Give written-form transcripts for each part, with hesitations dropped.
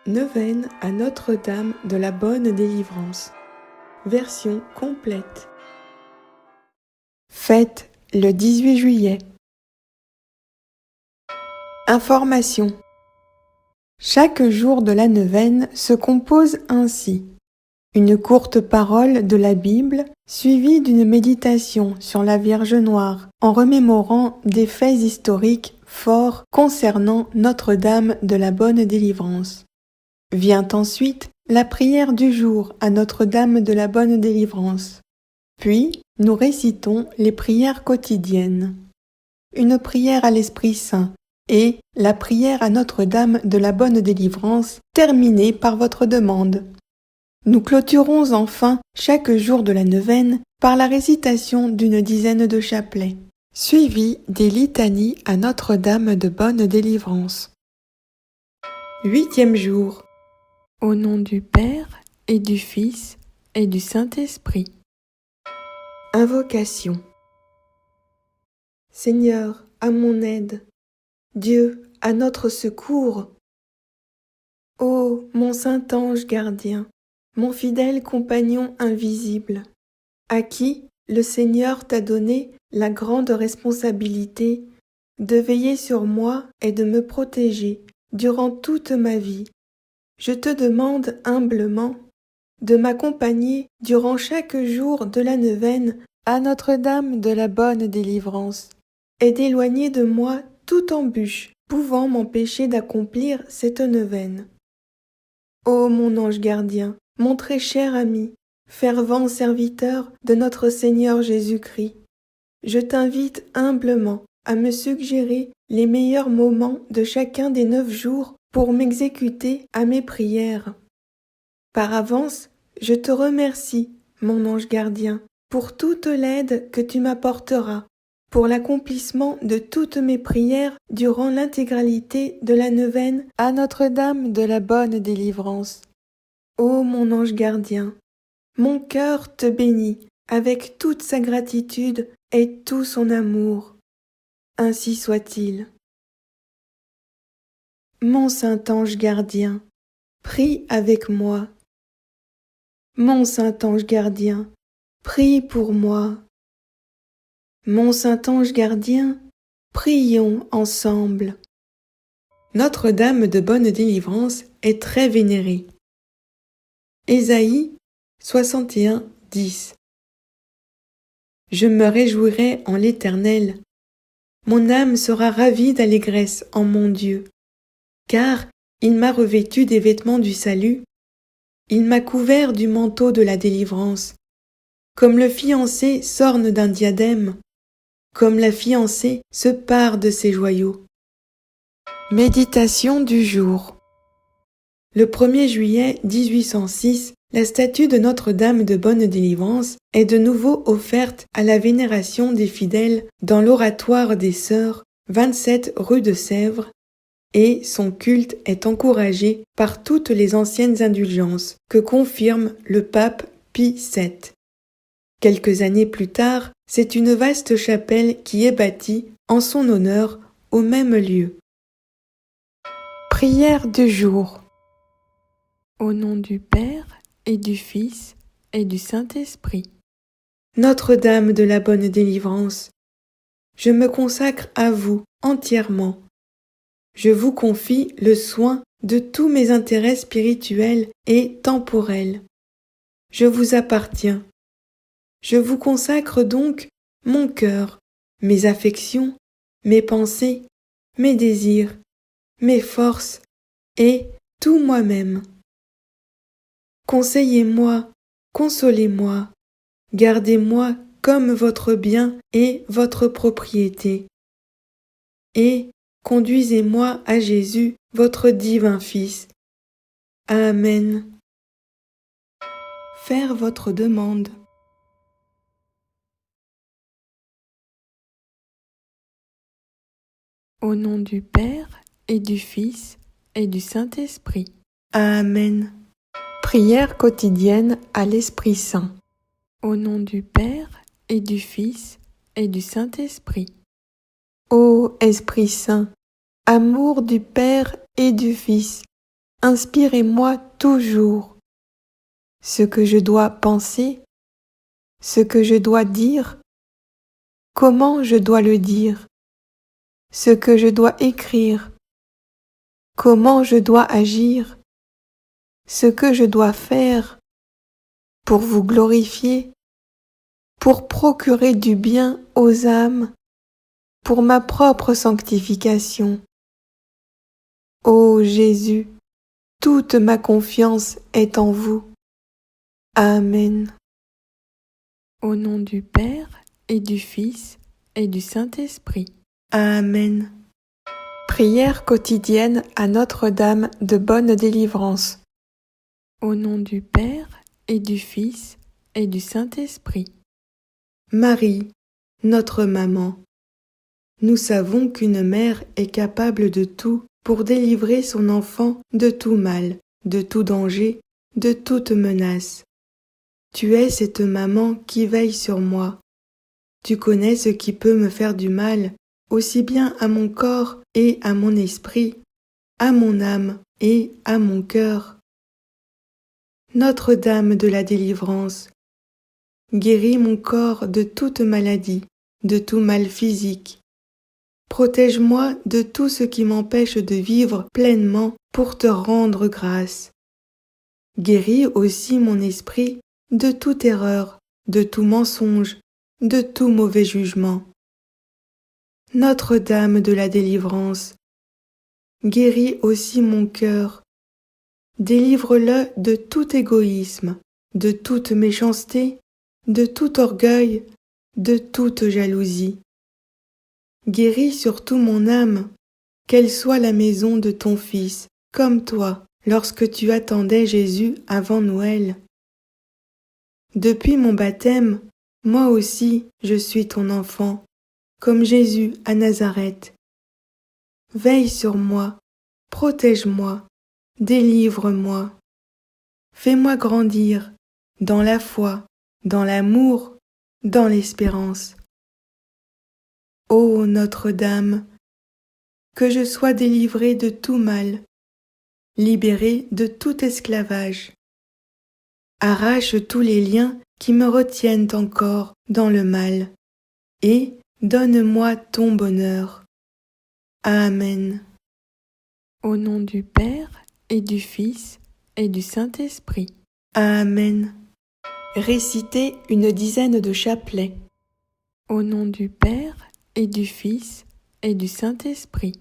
Neuvaine à Notre-Dame de la Bonne Délivrance. Version complète. Fête le 18 juillet. Information. Chaque jour de la neuvaine se compose ainsi. Une courte parole de la Bible suivie d'une méditation sur la Vierge Noire en remémorant des faits historiques forts concernant Notre-Dame de la Bonne Délivrance. Vient ensuite la prière du jour à Notre-Dame de la Bonne Délivrance. Puis, nous récitons les prières quotidiennes. Une prière à l'Esprit Saint et la prière à Notre-Dame de la Bonne Délivrance terminée par votre demande. Nous clôturons enfin chaque jour de la neuvaine par la récitation d'une dizaine de chapelets, suivis des litanies à Notre-Dame de Bonne Délivrance. 8e jour. Au nom du Père et du Fils et du Saint-Esprit. Invocation. Seigneur, à mon aide. Dieu, à notre secours. Ô mon saint ange gardien, mon fidèle compagnon invisible, à qui le Seigneur t'a donné la grande responsabilité de veiller sur moi et de me protéger durant toute ma vie. Je te demande humblement de m'accompagner durant chaque jour de la neuvaine à Notre-Dame de la Bonne Délivrance et d'éloigner de moi toute embûche pouvant m'empêcher d'accomplir cette neuvaine. Ô mon ange gardien, mon très cher ami, fervent serviteur de notre Seigneur Jésus-Christ, je t'invite humblement à me suggérer les meilleurs moments de chacun des 9 jours pour m'exécuter à mes prières. Par avance, je te remercie, mon ange gardien, pour toute l'aide que tu m'apporteras, pour l'accomplissement de toutes mes prières durant l'intégralité de la neuvaine à Notre-Dame de la Bonne Délivrance. Ô mon ange gardien, mon cœur te bénit avec toute sa gratitude et tout son amour. Ainsi soit-il. Mon saint ange gardien, prie avec moi. Mon saint ange gardien, prie pour moi. Mon saint ange gardien, prions ensemble. Notre-Dame de Bonne Délivrance est très vénérée. Ésaïe 61, 10. Je me réjouirai en l'Éternel. Mon âme sera ravie d'allégresse en mon Dieu, car il m'a revêtu des vêtements du salut, il m'a couvert du manteau de la délivrance, comme le fiancé s'orne d'un diadème, comme la fiancée se pare de ses joyaux. Méditation du jour. Le 1er juillet 1806, la statue de Notre-Dame de Bonne Délivrance est de nouveau offerte à la vénération des fidèles dans l'oratoire des Sœurs, 27 rue de Sèvres, et son culte est encouragé par toutes les anciennes indulgences que confirme le pape Pie VII. Quelques années plus tard, c'est une vaste chapelle qui est bâtie en son honneur au même lieu. Prière du jour. Au nom du Père et du Fils et du Saint-Esprit. Notre-Dame de la Bonne Délivrance, je me consacre à vous entièrement. Je vous confie le soin de tous mes intérêts spirituels et temporels. Je vous appartiens. Je vous consacre donc mon cœur, mes affections, mes pensées, mes désirs, mes forces et tout moi-même. Conseillez-moi, consolez-moi, gardez-moi comme votre bien et votre propriété. Et conduisez-moi à Jésus, votre divin Fils. Amen. Faire votre demande. Au nom du Père et du Fils et du Saint-Esprit. Amen. Prière quotidienne à l'Esprit Saint. Au nom du Père et du Fils et du Saint-Esprit. Ô Esprit Saint, amour du Père et du Fils, inspirez-moi toujours ce que je dois penser, ce que je dois dire, comment je dois le dire, ce que je dois écrire, comment je dois agir, ce que je dois faire pour vous glorifier, pour procurer du bien aux âmes, pour ma propre sanctification. Ô Jésus, toute ma confiance est en vous. Amen. Au nom du Père et du Fils et du Saint-Esprit. Amen. Prière quotidienne à Notre-Dame de bonne délivrance. Au nom du Père et du Fils et du Saint-Esprit. Marie, notre maman, nous savons qu'une mère est capable de tout pour délivrer son enfant de tout mal, de tout danger, de toute menace. Tu es cette maman qui veille sur moi. Tu connais ce qui peut me faire du mal, aussi bien à mon corps et à mon esprit, à mon âme et à mon cœur. Notre-Dame de la délivrance, guéris mon corps de toute maladie, de tout mal physique. Protège-moi de tout ce qui m'empêche de vivre pleinement pour te rendre grâce. Guéris aussi mon esprit de toute erreur, de tout mensonge, de tout mauvais jugement. Notre-Dame de la délivrance, guéris aussi mon cœur. Délivre-le de tout égoïsme, de toute méchanceté, de tout orgueil, de toute jalousie. Guéris surtout mon âme, qu'elle soit la maison de ton Fils, comme toi, lorsque tu attendais Jésus avant Noël. Depuis mon baptême, moi aussi je suis ton enfant, comme Jésus à Nazareth. Veille sur moi, protège-moi, délivre-moi. Fais-moi grandir dans la foi, dans l'amour, dans l'espérance. Ô Notre-Dame, que je sois délivrée de tout mal, libérée de tout esclavage. Arrache tous les liens qui me retiennent encore dans le mal, et donne-moi ton bonheur. Amen. Au nom du Père et du Fils et du Saint-Esprit. Amen. Récitez une dizaine de chapelets. Au nom du Père et du Fils et du Saint-Esprit.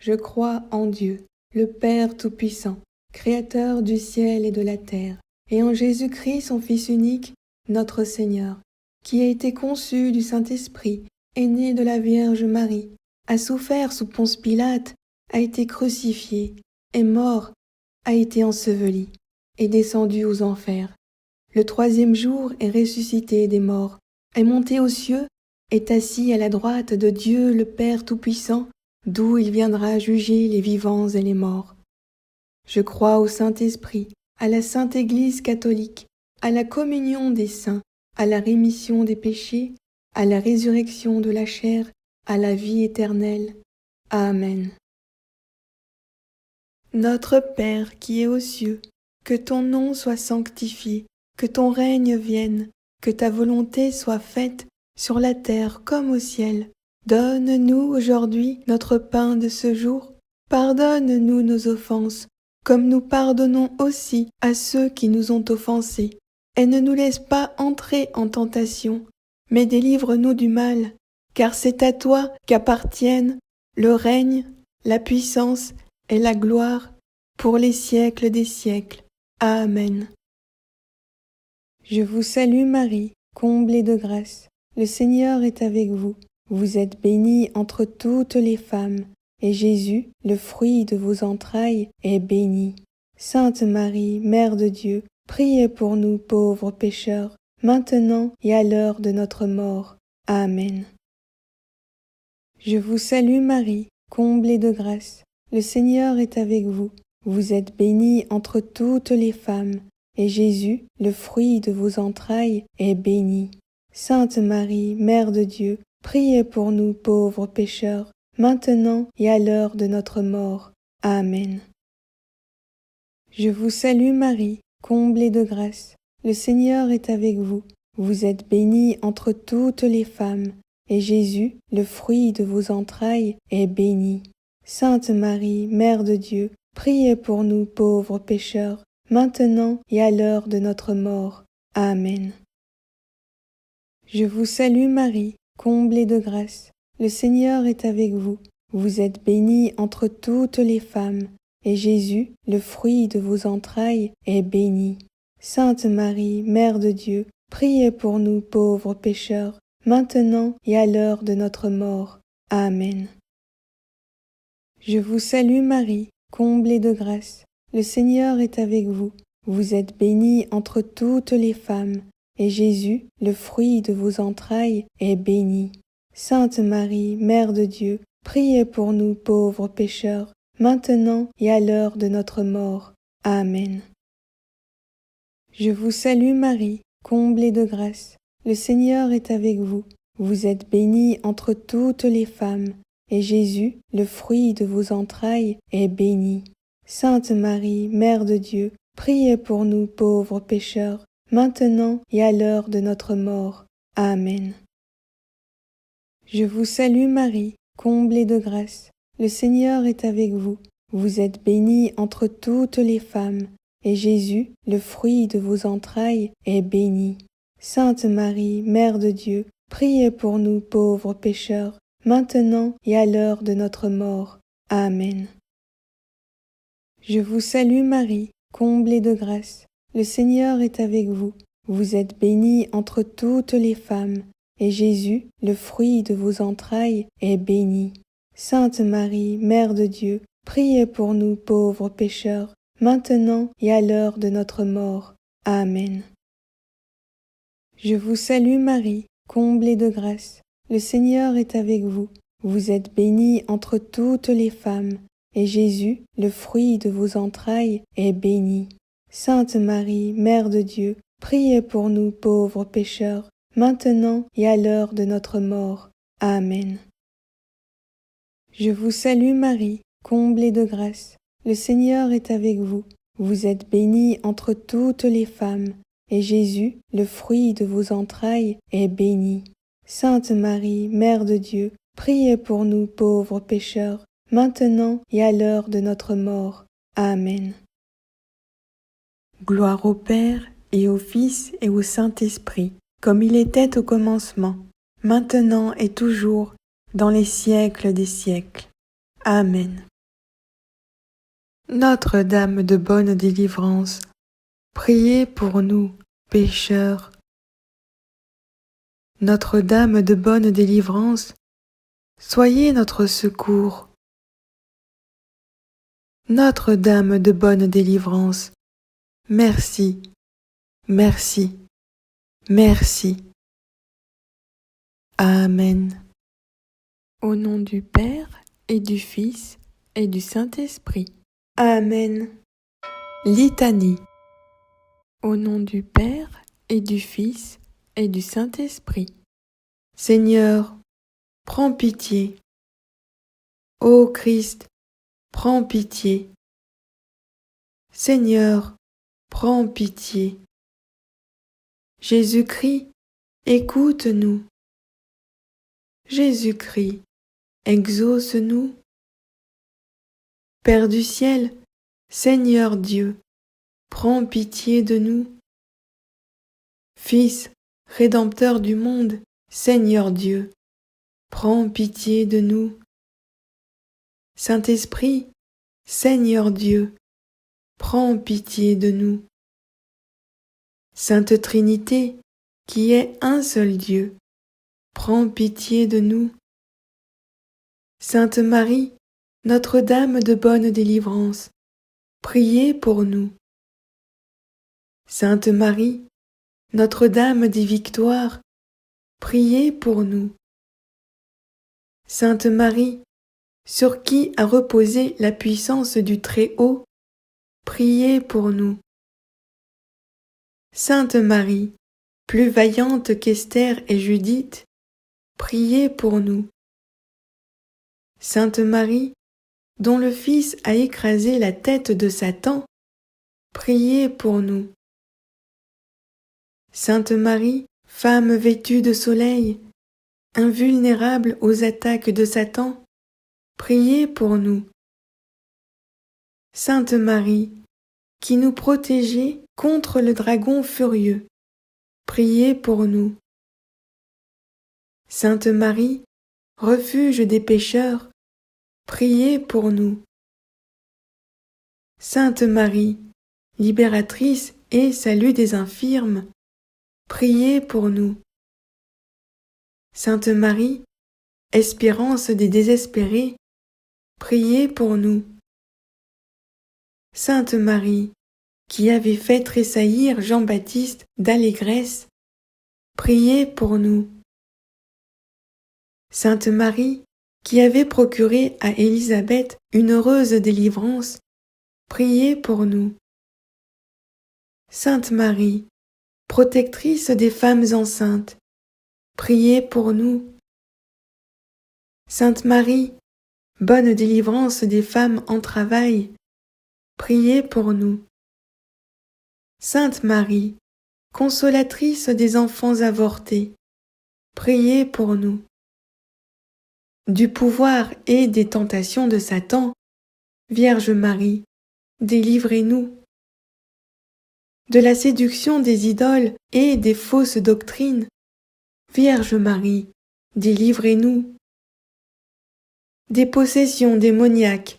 Je crois en Dieu, le Père Tout-Puissant, Créateur du ciel et de la terre, et en Jésus-Christ, son Fils unique, notre Seigneur, qui a été conçu du Saint-Esprit, est né de la Vierge Marie, a souffert sous Ponce Pilate, a été crucifié, est mort, a été enseveli, est descendu aux enfers. Le troisième jour est ressuscité des morts, est monté aux cieux, est assis à la droite de Dieu le Père Tout-Puissant, d'où il viendra juger les vivants et les morts. Je crois au Saint-Esprit, à la Sainte Église catholique, à la communion des saints, à la rémission des péchés, à la résurrection de la chair, à la vie éternelle. Amen. Notre Père qui es aux cieux, que ton nom soit sanctifié, que ton règne vienne, que ta volonté soit faite sur la terre comme au ciel. Donne-nous aujourd'hui notre pain de ce jour. Pardonne-nous nos offenses, comme nous pardonnons aussi à ceux qui nous ont offensés. Et ne nous laisse pas entrer en tentation, mais délivre-nous du mal, car c'est à toi qu'appartiennent le règne, la puissance et la gloire pour les siècles des siècles. Amen. Je vous salue Marie, comblée de grâce. Le Seigneur est avec vous. Vous êtes bénie entre toutes les femmes, et Jésus, le fruit de vos entrailles, est béni. Sainte Marie, Mère de Dieu, priez pour nous pauvres pécheurs, maintenant et à l'heure de notre mort. Amen. Je vous salue Marie, comblée de grâce. Le Seigneur est avec vous. Vous êtes bénie entre toutes les femmes, et Jésus, le fruit de vos entrailles, est béni. Sainte Marie, Mère de Dieu, priez pour nous pauvres pécheurs, maintenant et à l'heure de notre mort. Amen. Je vous salue Marie, comblée de grâce. Le Seigneur est avec vous. Vous êtes bénie entre toutes les femmes, et Jésus, le fruit de vos entrailles, est béni. Sainte Marie, Mère de Dieu, priez pour nous pauvres pécheurs, maintenant et à l'heure de notre mort. Amen. Je vous salue Marie, comblée de grâce. Le Seigneur est avec vous. Vous êtes bénie entre toutes les femmes, et Jésus, le fruit de vos entrailles, est béni. Sainte Marie, Mère de Dieu, priez pour nous pauvres pécheurs, maintenant et à l'heure de notre mort. Amen. Je vous salue Marie, comblée de grâce. Le Seigneur est avec vous. Vous êtes bénie entre toutes les femmes, et Jésus, le fruit de vos entrailles, est béni. Sainte Marie, Mère de Dieu, priez pour nous pauvres pécheurs, maintenant et à l'heure de notre mort. Amen. Je vous salue Marie, comblée de grâce. Le Seigneur est avec vous. Vous êtes bénie entre toutes les femmes, et Jésus, le fruit de vos entrailles, est béni. Sainte Marie, Mère de Dieu, priez pour nous pauvres pécheurs, maintenant et à l'heure de notre mort. Amen. Je vous salue Marie, comblée de grâce. Le Seigneur est avec vous. Vous êtes bénie entre toutes les femmes, et Jésus, le fruit de vos entrailles, est béni. Sainte Marie, Mère de Dieu, priez pour nous pauvres pécheurs, maintenant et à l'heure de notre mort. Amen. Je vous salue Marie, comblée de grâce. Le Seigneur est avec vous. Vous êtes bénie entre toutes les femmes, et Jésus, le fruit de vos entrailles, est béni. Sainte Marie, Mère de Dieu, priez pour nous pauvres pécheurs, maintenant et à l'heure de notre mort. Amen. Je vous salue Marie, comblée de grâce. Le Seigneur est avec vous. Vous êtes bénie entre toutes les femmes, et Jésus, le fruit de vos entrailles, est béni. Sainte Marie, Mère de Dieu, priez pour nous pauvres pécheurs, maintenant et à l'heure de notre mort. Amen. Je vous salue Marie, comblée de grâce. Le Seigneur est avec vous. Vous êtes bénie entre toutes les femmes, et Jésus, le fruit de vos entrailles, est béni. Sainte Marie, Mère de Dieu, priez pour nous pauvres pécheurs, maintenant et à l'heure de notre mort. Amen. Gloire au Père, et au Fils, et au Saint-Esprit, comme il était au commencement, maintenant et toujours, dans les siècles des siècles. Amen. Notre-Dame de bonne délivrance, priez pour nous, pécheurs. Notre-Dame de bonne délivrance, soyez notre secours. Notre-Dame de bonne délivrance, merci, merci, merci. Amen. Au nom du Père et du Fils et du Saint-Esprit. Amen. Litanie. Au nom du Père et du Fils et du Saint-Esprit. Seigneur, prends pitié. Ô Christ, prends pitié. Seigneur, prends pitié. Jésus-Christ, écoute-nous. Jésus-Christ, exauce-nous. Père du ciel, Seigneur Dieu, prends pitié de nous. Fils, Rédempteur du monde, Seigneur Dieu, prends pitié de nous. Saint-Esprit, Seigneur Dieu, prends pitié de nous. Sainte Trinité, qui est un seul Dieu, prends pitié de nous. Sainte Marie, Notre-Dame de bonne délivrance, priez pour nous. Sainte Marie, Notre-Dame des victoires, priez pour nous. Sainte Marie, sur qui a reposé la puissance du Très-Haut, priez pour nous. Sainte Marie, plus vaillante qu'Esther et Judith, priez pour nous. Sainte Marie, dont le Fils a écrasé la tête de Satan, priez pour nous. Sainte Marie, femme vêtue de soleil, invulnérable aux attaques de Satan, priez pour nous. Sainte Marie, qui nous protégez contre le dragon furieux, priez pour nous. Sainte Marie, refuge des pécheurs, priez pour nous. Sainte Marie, libératrice et salut des infirmes, priez pour nous. Sainte Marie, espérance des désespérés, priez pour nous. Sainte Marie, qui avait fait tressaillir Jean-Baptiste d'allégresse, priez pour nous. Sainte Marie, qui avait procuré à Élisabeth une heureuse délivrance, priez pour nous. Sainte Marie, protectrice des femmes enceintes, priez pour nous. Sainte Marie, bonne délivrance des femmes en travail, priez pour nous. Sainte Marie, consolatrice des enfants avortés, priez pour nous. Du pouvoir et des tentations de Satan, Vierge Marie, délivrez-nous. De la séduction des idoles et des fausses doctrines, Vierge Marie, délivrez-nous. Des possessions démoniaques,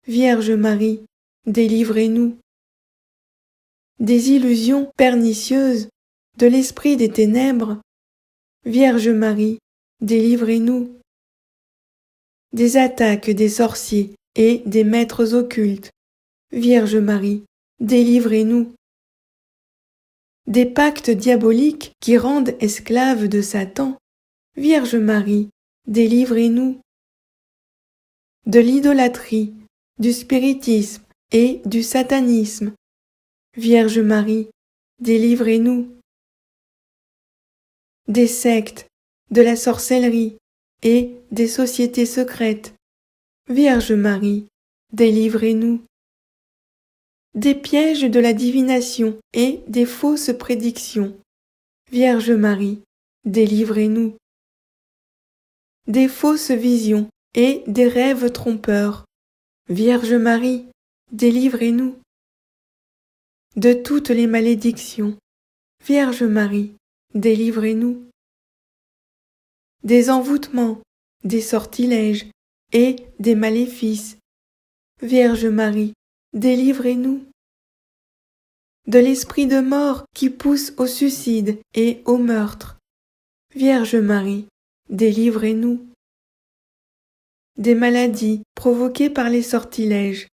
Vierge Marie, délivrez-nous. Des illusions pernicieuses de l'esprit des ténèbres, Vierge Marie, délivrez-nous. Des attaques des sorciers et des maîtres occultes, Vierge Marie, délivrez-nous. Des pactes diaboliques qui rendent esclaves de Satan, Vierge Marie, délivrez-nous. De l'idolâtrie, du spiritisme et du satanisme, Vierge Marie, délivrez-nous. Des sectes, de la sorcellerie et des sociétés secrètes, Vierge Marie, délivrez-nous. Des pièges de la divination et des fausses prédictions, Vierge Marie, délivrez-nous. Des fausses visions et des rêves trompeurs, Vierge Marie, délivrez-nous. De toutes les malédictions, Vierge Marie, délivrez-nous. Des envoûtements, des sortilèges et des maléfices, Vierge Marie, délivrez-nous. De l'esprit de mort qui pousse au suicide et au meurtre, Vierge Marie, délivrez-nous. Des maladies provoquées par les sortilèges,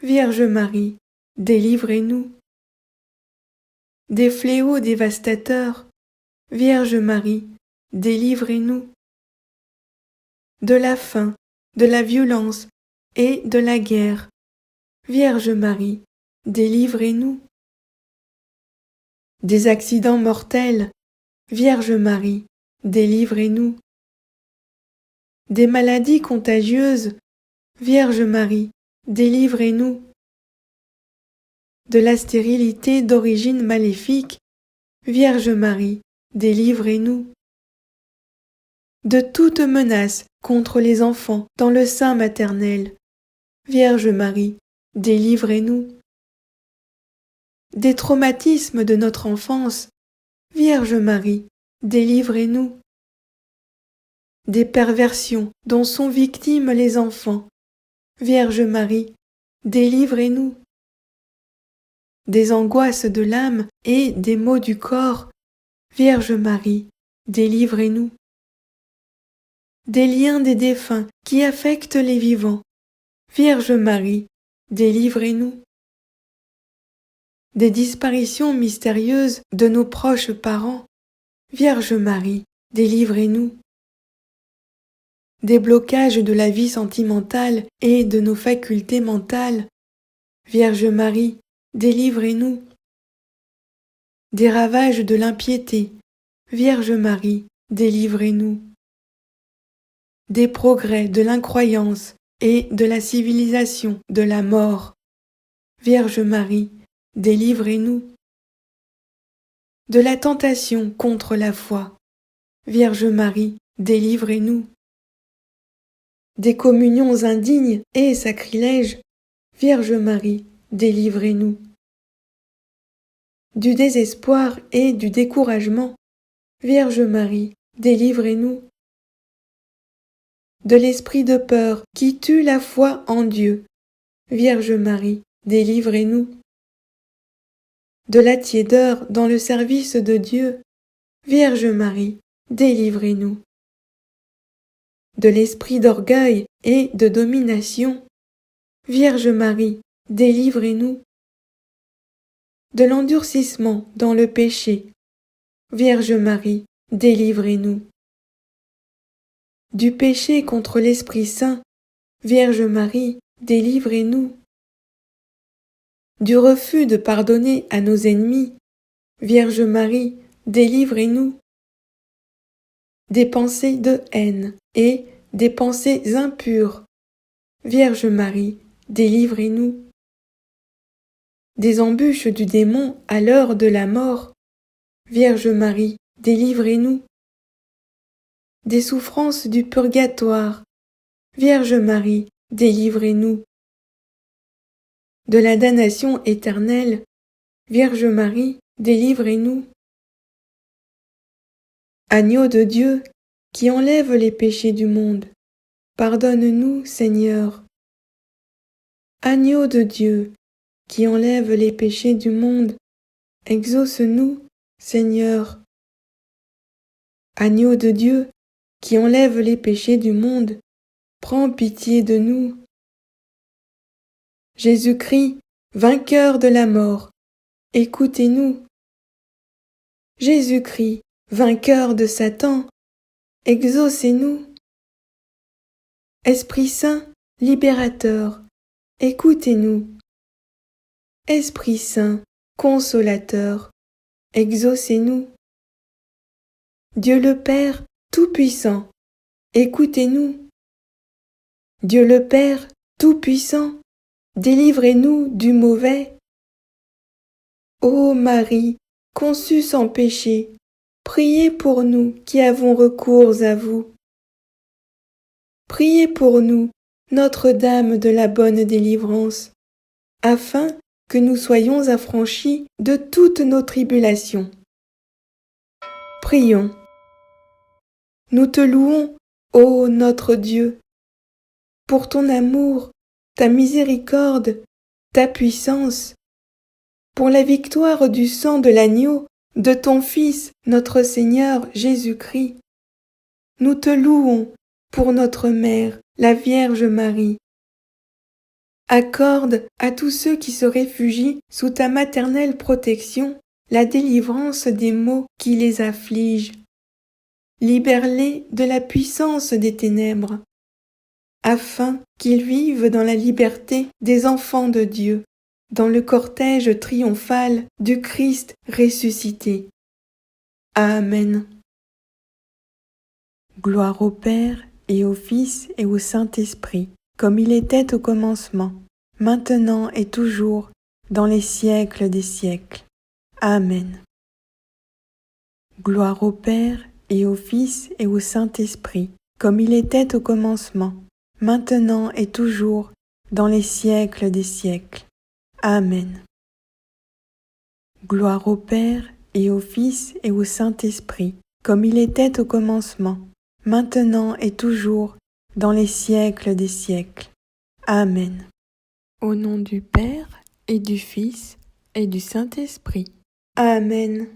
Vierge Marie, délivrez-nous. Des fléaux dévastateurs, Vierge Marie, délivrez-nous. De la faim, de la violence et de la guerre, Vierge Marie, délivrez-nous. Des accidents mortels, Vierge Marie, délivrez-nous. Des maladies contagieuses, Vierge Marie, délivrez-nous. De la stérilité d'origine maléfique, Vierge Marie, délivrez-nous. De toute menace contre les enfants dans le sein maternel, Vierge Marie, délivrez-nous. Des traumatismes de notre enfance, Vierge Marie, délivrez-nous. Des perversions dont sont victimes les enfants, Vierge Marie, délivrez-nous. Des angoisses de l'âme et des maux du corps, Vierge Marie, délivrez-nous. Des liens des défunts qui affectent les vivants, Vierge Marie, délivrez-nous. Des disparitions mystérieuses de nos proches parents, Vierge Marie, délivrez-nous. Des blocages de la vie sentimentale et de nos facultés mentales, Vierge Marie, délivrez-nous. Des ravages de l'impiété, Vierge Marie, délivrez-nous. Des progrès de l'incroyance et de la civilisation de la mort, Vierge Marie, délivrez-nous. De la tentation contre la foi, Vierge Marie, délivrez-nous. Des communions indignes et sacrilèges, Vierge Marie, délivrez-nous. Du désespoir et du découragement, Vierge Marie, délivrez-nous. De l'esprit de peur qui tue la foi en Dieu, Vierge Marie, délivrez-nous. De la tiédeur dans le service de Dieu, Vierge Marie, délivrez-nous. De l'esprit d'orgueil et de domination, Vierge Marie, délivrez-nous. De l'endurcissement dans le péché, Vierge Marie, délivrez-nous. Du péché contre l'Esprit Saint, Vierge Marie, délivrez-nous. Du refus de pardonner à nos ennemis, Vierge Marie, délivrez-nous. Des pensées de haine et des pensées impures, Vierge Marie, délivrez-nous. Des embûches du démon à l'heure de la mort, Vierge Marie, délivrez-nous. Des souffrances du purgatoire, Vierge Marie, délivrez-nous. De la damnation éternelle, Vierge Marie, délivrez-nous. Agneau de Dieu, qui enlève les péchés du monde, pardonne-nous, Seigneur. Agneau de Dieu, qui enlève les péchés du monde, exauce-nous, Seigneur. Agneau de Dieu, qui enlève les péchés du monde, prends pitié de nous. Jésus-Christ, vainqueur de la mort, écoutez-nous. Jésus-Christ, vainqueur de Satan, exaucez-nous. Esprit Saint, libérateur, écoutez-nous. Esprit Saint, consolateur, exaucez-nous. Dieu le Père Tout-Puissant, écoutez-nous. Dieu le Père Tout-Puissant, délivrez-nous du mauvais. Ô Marie, conçue sans péché, priez pour nous qui avons recours à vous. Priez pour nous, Notre-Dame de la bonne délivrance, afin que nous soyons affranchis de toutes nos tribulations. Prions. Nous te louons, ô notre Dieu, pour ton amour, ta miséricorde, ta puissance, pour la victoire du sang de l'agneau, de ton Fils, notre Seigneur Jésus-Christ. Nous te louons pour notre Mère, la Vierge Marie. Accorde à tous ceux qui se réfugient sous ta maternelle protection la délivrance des maux qui les affligent. Libère-les de la puissance des ténèbres, afin qu'ils vivent dans la liberté des enfants de Dieu, dans le cortège triomphal du Christ ressuscité. Amen. Gloire au Père et au Fils et au Saint-Esprit, comme il était au commencement, maintenant et toujours, dans les siècles des siècles. Amen. Gloire au Père et au Fils et au Saint-Esprit, comme il était au commencement, maintenant et toujours, dans les siècles des siècles. Amen. Gloire au Père et au Fils et au Saint-Esprit, comme il était au commencement, maintenant et toujours, dans les siècles des siècles. Amen. Au nom du Père et du Fils et du Saint-Esprit. Amen.